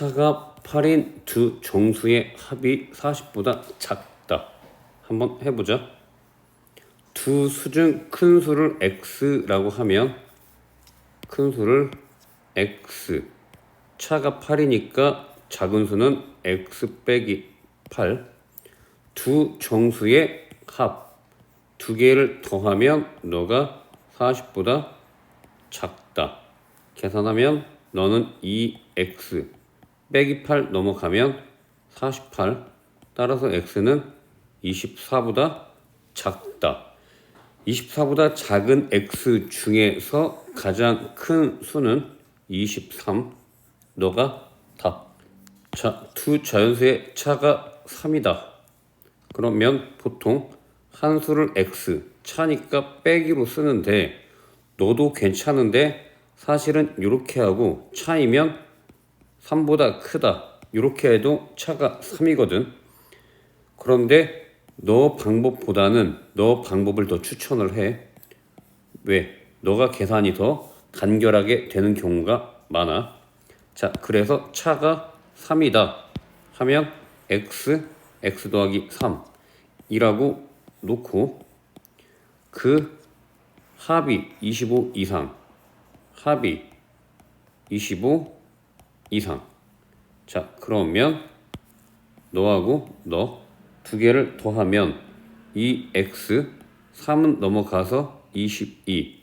차가 8인 두 정수의 합이 40보다 작다. 한번 해보자. 두 수 중 큰 수를 x라고 하면 큰 수를 x, 차가 8이니까 작은 수는 x 빼기 8. 두 정수의 합 두 개를 더하면 너가 40보다 작다. 계산하면 너는 2x 빼기 8 넘어가면 48. 따라서 x는 24보다 작다. 24보다 작은 x 중에서 가장 큰 수는 23. 너가 답. 자, 두 자연수의 차가 3이다. 그러면 보통 한 수를 x, 차니까 빼기로 쓰는데 너도 괜찮은데 사실은 이렇게 하고 차이면 3보다 크다 이렇게 해도 차가 3이거든. 그런데 너 방법보다는 너 방법을 더 추천을 해. 왜? 너가 계산이 더 간결하게 되는 경우가 많아. 자, 그래서 차가 3이다 하면 x 더하기 3이라고 놓고 그 합이 25 이상, 합이 25 이상. 자, 그러면 너하고 너 두 개를 더하면 이 x 3은 넘어가서 22.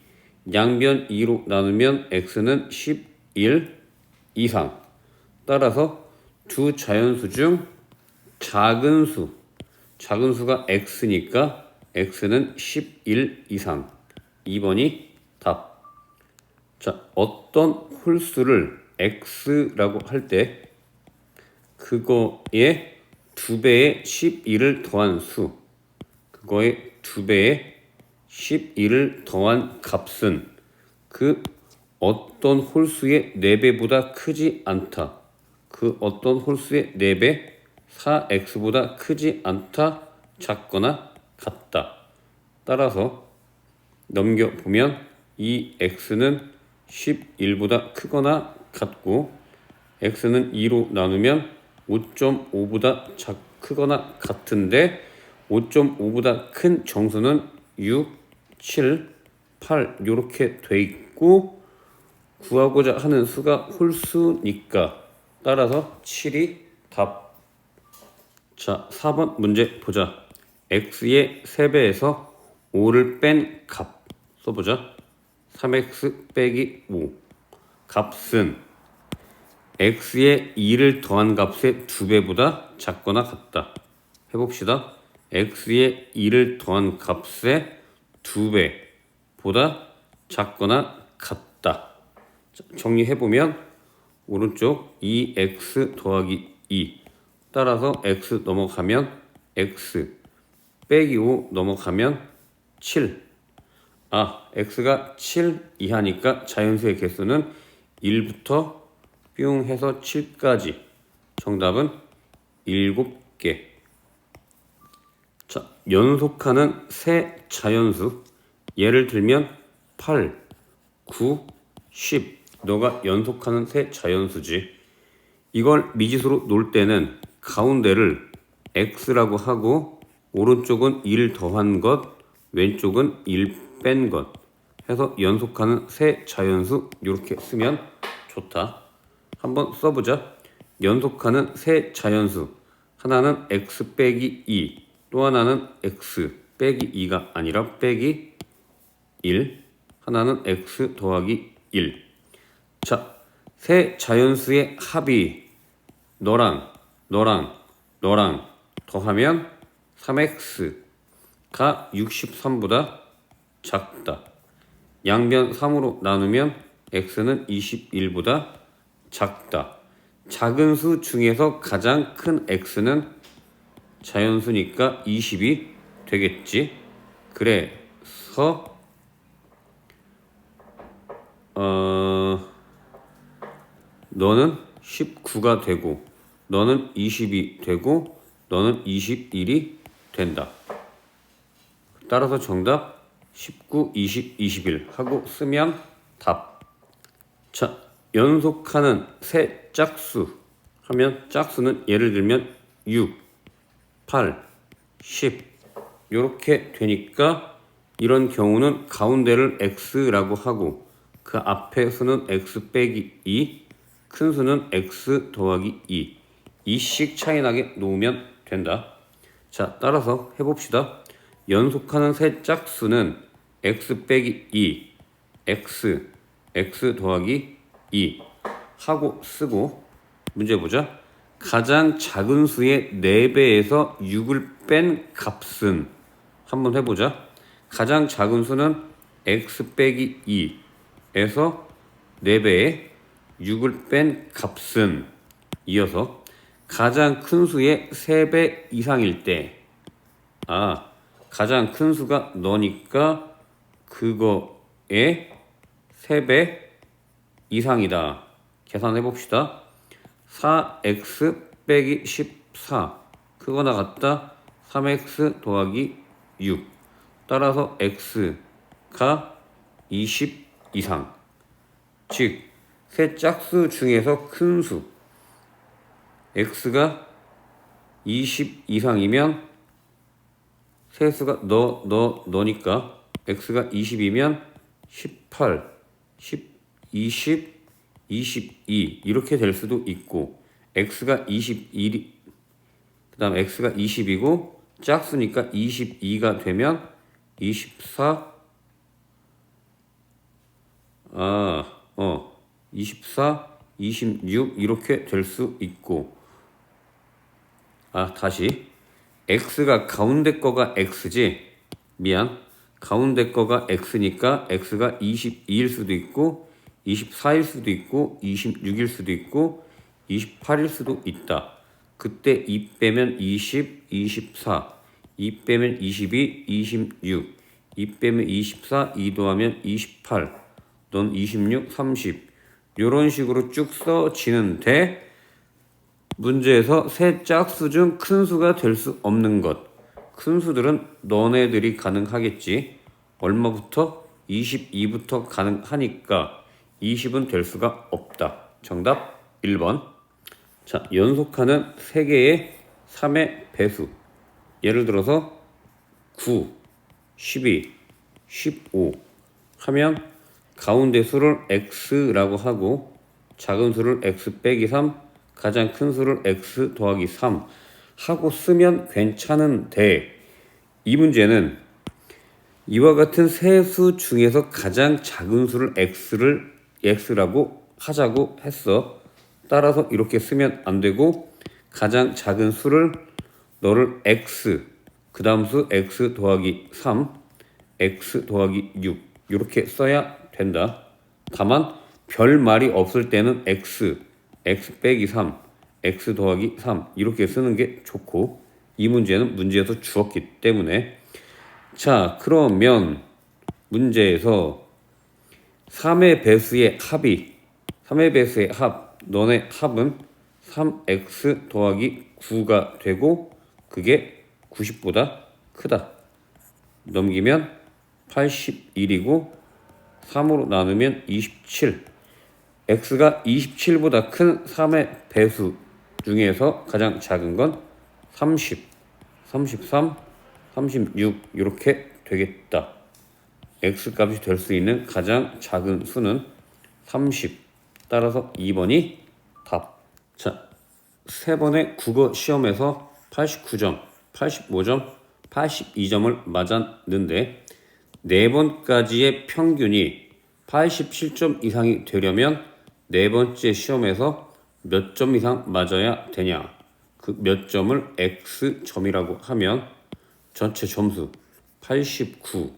양변 2로 나누면 x는 11 이상. 따라서 두 자연수 중 작은 수가 x니까 x는 11 이상. 2번이 답. 자, 어떤 홀수를 x라고 할 때 그거의 2배의 11을 더한 수, 그거의 2배의 11을 더한 값은 그 어떤 홀수의 4배보다 크지 않다. 그 어떤 홀수의 4배 4x보다 크지 않다, 작거나 같다. 따라서 넘겨보면 이 x는 11보다 크거나 같고 x는 2로 나누면 5.5보다 크거나 같은데 5.5보다 큰 정수는 6, 7, 8 이렇게 돼 있고 구하고자 하는 수가 홀수니까 따라서 7이 답. 자, 4번 문제 보자. x의 3배에서 5를 뺀 값 써보자. 3x 빼기 5. 값은 x의 2를 더한 값의 2배보다 작거나 같다. 해봅시다. x의 2를 더한 값의 2배보다 작거나 같다. 정리해보면 오른쪽 2x 더하기 2. 따라서 x 넘어가면 x 빼기 5 넘어가면 7. x가 7 이하니까 자연수의 개수는 1부터 뿅 해서 7까지. 정답은 7개. 자, 연속하는 세 자연수. 예를 들면 8, 9, 10. 너가 연속하는 세 자연수지. 이걸 미지수로 놓을 때는 가운데를 x라고 하고 오른쪽은 1 더한 것, 왼쪽은 1 뺀 것 해서 연속하는 세 자연수 이렇게 쓰면 좋다. 한번 써보자. 연속하는 세 자연수. 하나는 x 빼기 2, 또 하나는 x 빼기 2가 아니라 빼기 1, 하나는 x 더하기 1. 자, 세 자연수의 합이 너랑 더하면 3x가 63보다 작다. 양변 3으로 나누면 x는 21보다 작다. 작은 수 중에서 가장 큰 x는 자연수니까 20이 되겠지. 그래서 너는 19가 되고 너는 20이 되고 너는 21이 된다. 따라서 정답 19, 20, 21 하고 쓰면 답. 자, 연속하는 세 짝수. 하면 짝수는 예를 들면 6, 8, 10 요렇게 되니까 이런 경우는 가운데를 x라고 하고 그 앞에 수는 x 빼기 2, 큰 수는 x 더하기 2 2씩 차이 나게 놓으면 된다. 자, 따라서 해봅시다. 연속하는 세 짝수는 x 빼기 2, x 더하기 2 하고 쓰고 문제 보자. 가장 작은 수의 4배에서 6을 뺀 값은 한번 해보자. 가장 작은 수는 x 빼기 2에서 4배에 6을 뺀 값은 이어서 가장 큰 수의 3배 이상일 때 가장 큰 수가 너니까 그거의 3배 이상이다. 계산해 봅시다. 4x 빼기 14 크거나 같다 3x 더하기 6 따라서 x가 20 이상 즉 세 짝수 중에서 큰 수 x가 20 이상이면 세 수가 너니까 x가 20이면 18, 10, 20, 22 이렇게 될 수도 있고 x가 21이 그 다음 x가 20이고 짝수니까 22가 되면 24 24, 26 이렇게 될 수 있고 다시 x가 가운데 거가 x지 미안 가운데 거가 x니까 x가 22일 수도 있고 24일 수도 있고 26일 수도 있고 28일 수도 있다. 그때 2 빼면 20, 24 2 빼면 22, 26 2 빼면 24, 2 더하면 28 넌 26, 30 이런 식으로 쭉 써지는데 문제에서 세 짝수 중 큰 수가 될 수 없는 것 큰 수들은 너네들이 가능하겠지. 얼마부터? 22부터 가능하니까 20은 될 수가 없다. 정답 1번. 자, 연속하는 3개의 3의 배수 예를 들어서 9, 12, 15 하면 가운데 수를 x라고 하고 작은 수를 x 빼기 3 가장 큰 수를 x 더하기 3 하고 쓰면 괜찮은데 이 문제는 이와 같은 세 수 중에서 가장 작은 수를 x라고 하자고 했어. 따라서 이렇게 쓰면 안 되고 가장 작은 수를 너를 x 그 다음 수 x 더하기 3 x 더하기 6 이렇게 써야 된다. 다만 별 말이 없을 때는 x 빼기 3 x 더하기 3 이렇게 쓰는 게 좋고 이 문제는 문제에서 주었기 때문에 자 그러면 문제에서 3의 배수의 합이 3의 배수의 합 너네 합은 3x 더하기 9가 되고 그게 90보다 크다. 넘기면 81이고 3으로 나누면 27 x가 27보다 큰 3의 배수 중에서 가장 작은 건 30, 33, 36 이렇게 되겠다. x값이 될 수 있는 가장 작은 수는 30 따라서 2번이 답. 자, 3번의 국어 시험에서 89점, 85점, 82점을 맞았는데 4번까지의 평균이 87점 이상이 되려면 4번째 시험에서 몇 점 이상 맞아야 되냐? 그 몇 점을 x점이라고 하면 전체 점수 89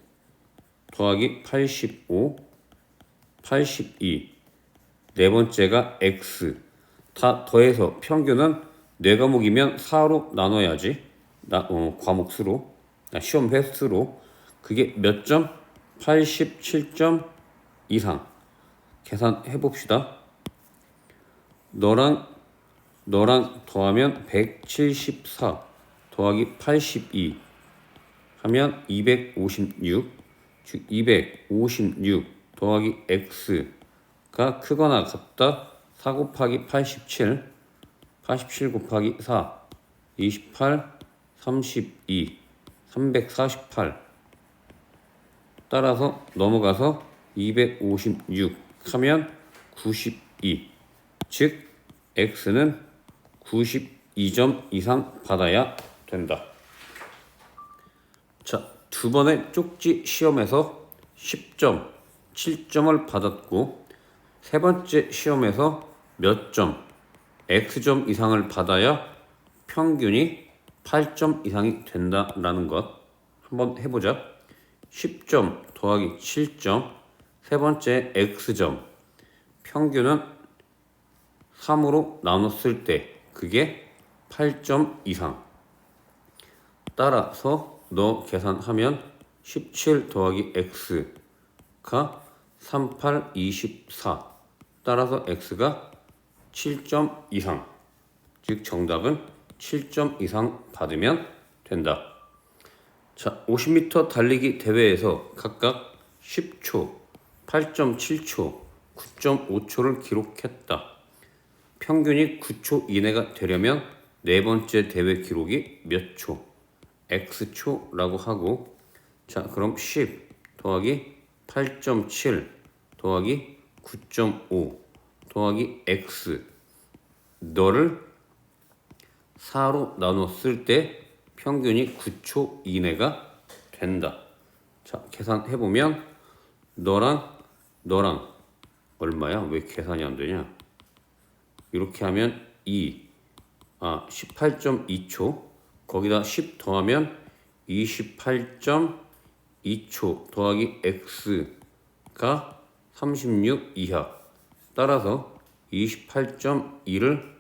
더하기 85, 82 네 번째가 x 다 더해서 평균은 4과목이면 4로 나눠야지 과목 수로 시험 횟수로 그게 몇 점? 87점 이상 계산해 봅시다. 너랑 더하면 174 더하기 82 하면 256 즉 256 더하기 x가 크거나 같다 4 곱하기 87 47 곱하기 4 28 32 348 따라서 넘어가서 256 하면 92 즉 x는 92점 이상 받아야 된다. 자, 두 번의 쪽지 시험에서 10점, 7점을 받았고 세 번째 시험에서 몇 점, x점 이상을 받아야 평균이 8점 이상이 된다라는 것 한번 해보자. 10점 더하기 7점, 세 번째 x점, 평균은 3으로 나눴을 때 그게 8점 이상. 따라서 너 계산하면 17 더하기 x가 38, 24. 따라서 x가 7점 이상. 즉 정답은 7점 이상 받으면 된다. 자, 50m 달리기 대회에서 각각 10초, 8.7초, 9.5초를 기록했다. 평균이 9초 이내가 되려면 네 번째 대회 기록이 몇 초? x초라고 하고, 자, 그럼 10 더하기 8.7 더하기 9.5 더하기 x 너를 4로 나눴을 때 평균이 9초 이내가 된다. 자, 계산해보면 너랑 얼마야? 왜 계산이 안 되냐? 이렇게 하면 18.2초 거기다 10 더하면 28.2초 더하기 x가 36 이하. 따라서 28.2를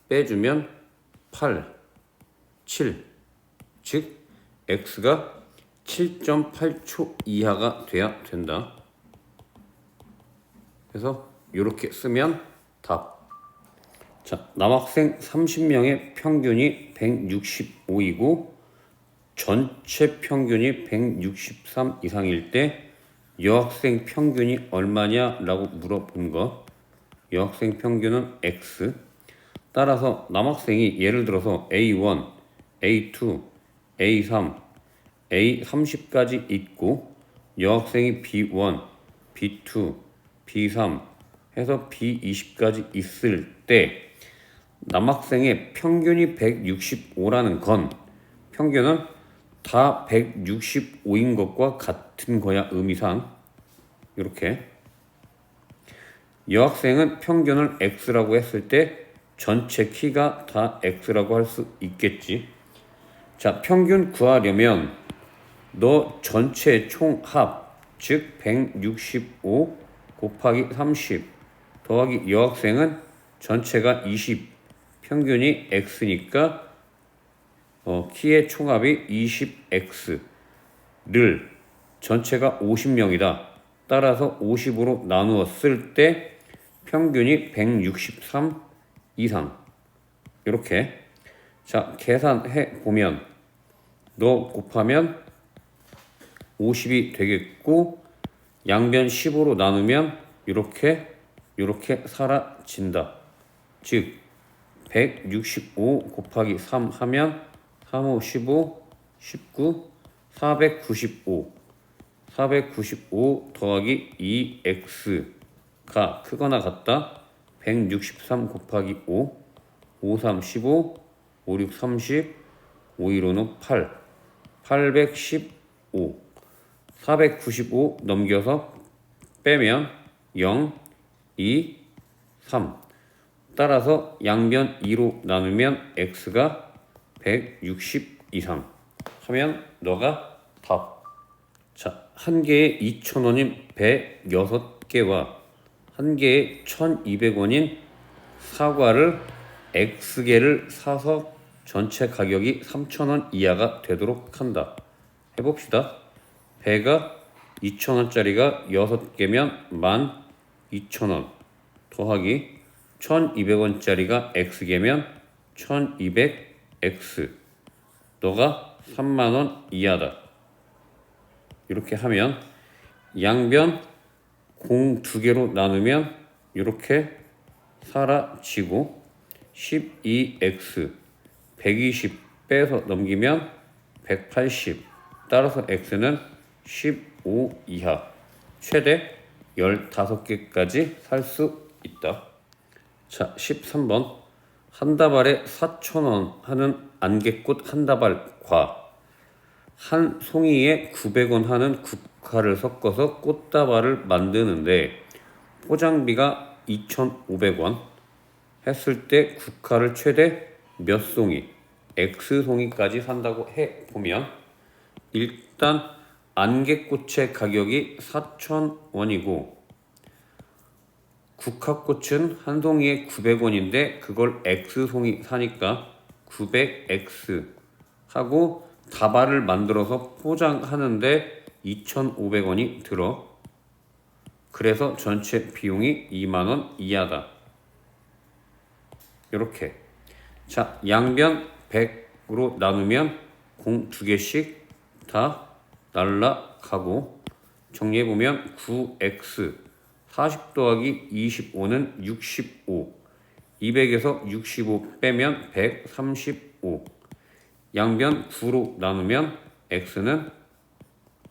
빼주면 8, 7. 즉 x가 7.8초 이하가 돼야 된다. 그래서 이렇게 쓰면 답. 자, 남학생 30명의 평균이 165이고 전체 평균이 163 이상일 때 여학생 평균이 얼마냐 라고 물어본 거. 여학생 평균은 x. 따라서 남학생이 예를 들어서 A1, A2, A3, A30까지 있고 여학생이 B1, B2, B3 해서 B20까지 있을 때 남학생의 평균이 165라는 건 평균은 다 165인 것과 같은 거야. 의미상 이렇게 여학생은 평균을 x라고 했을 때 전체 키가 다 x라고 할 수 있겠지. 자, 평균 구하려면 너 전체 총합 즉 165 곱하기 30 더하기 여학생은 전체가 20 평균이 x니까 키의 총합이 20x를 전체가 50명이다. 따라서 50으로 나누었을 때 평균이 163 이상. 이렇게. 자, 계산해 보면 너 곱하면 50이 되겠고 양변 10으로 나누면 이렇게 사라진다. 즉 165 곱하기 3 하면 3, 5, 15, 19, 495 더하기 2x가 크거나 같다. 163 곱하기 5, 5, 3, 15, 5, 6, 30, 5, 1, 5는 8, 815, 495 넘겨서 빼면 0, 2, 3. 따라서 양변 2로 나누면 x가 160 이상 하면 너가 답. 자, 한 개에 2,000원인 배 6개와 한 개에 1,200원인 사과를 x개를 사서 전체 가격이 3,000원 이하가 되도록 한다. 해봅시다. 배가 2,000원짜리가 6개면 12,000원 더하기 1,200원짜리가 x개면 1,200x 너가 3만원 이하다. 이렇게 하면 양변 공 2개로 나누면 이렇게 사라지고 12x 120 빼서 넘기면 180. 따라서 x는 15 이하. 최대 15개까지 살 수 있다. 자, 13번. 한 다발에 4,000원 하는 안개꽃 한 다발과 한 송이에 900원 하는 국화를 섞어서 꽃다발을 만드는데 포장비가 2,500원 했을 때 국화를 최대 몇 송이, X송이까지 산다고 해보면 일단 안개꽃의 가격이 4,000원이고 국화꽃은 한 송이에 900원인데 그걸 X송이 사니까 900X 하고 다발을 만들어서 포장하는데 2,500원이 들어. 그래서 전체 비용이 2만원 이하다. 이렇게. 자, 양변 100으로 나누면 공 2개씩 다 날라가고 정리해보면 9x 40 더하기 25는 65 200에서 65 빼면 135 양변 9로 나누면 x는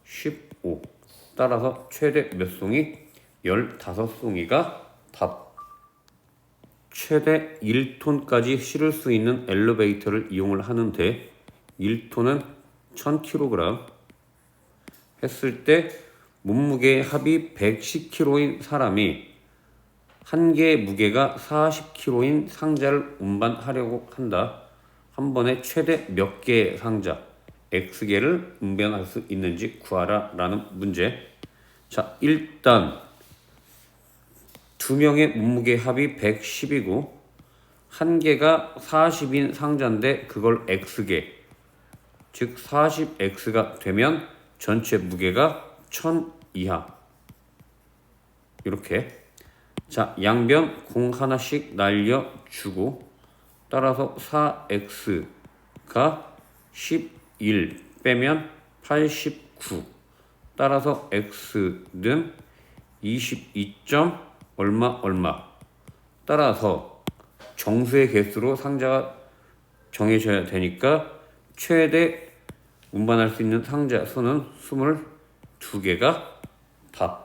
15. 따라서 최대 몇 송이? 15송이가 답. 최대 1톤까지 실을 수 있는 엘리베이터를 이용을 하는데 1톤은 1000kg 했을 때 몸무게 합이 110kg인 사람이 한 개의 무게가 40kg인 상자를 운반하려고 한다. 한 번에 최대 몇 개의 상자 X개를 운반할 수 있는지 구하라 라는 문제. 자, 일단 두 명의 몸무게 합이 110이고 한 개가 40인 상자인데 그걸 X개, 즉 40X가 되면 전체 무게가 1000 이하. 이렇게. 자, 양변 공 하나씩 날려주고 따라서 4x가 11 빼면 89. 따라서 x는 22. 얼마. 따라서 정수의 개수로 상자가 정해져야 되니까 최대 운반할 수 있는 상자 수는 22개가 답.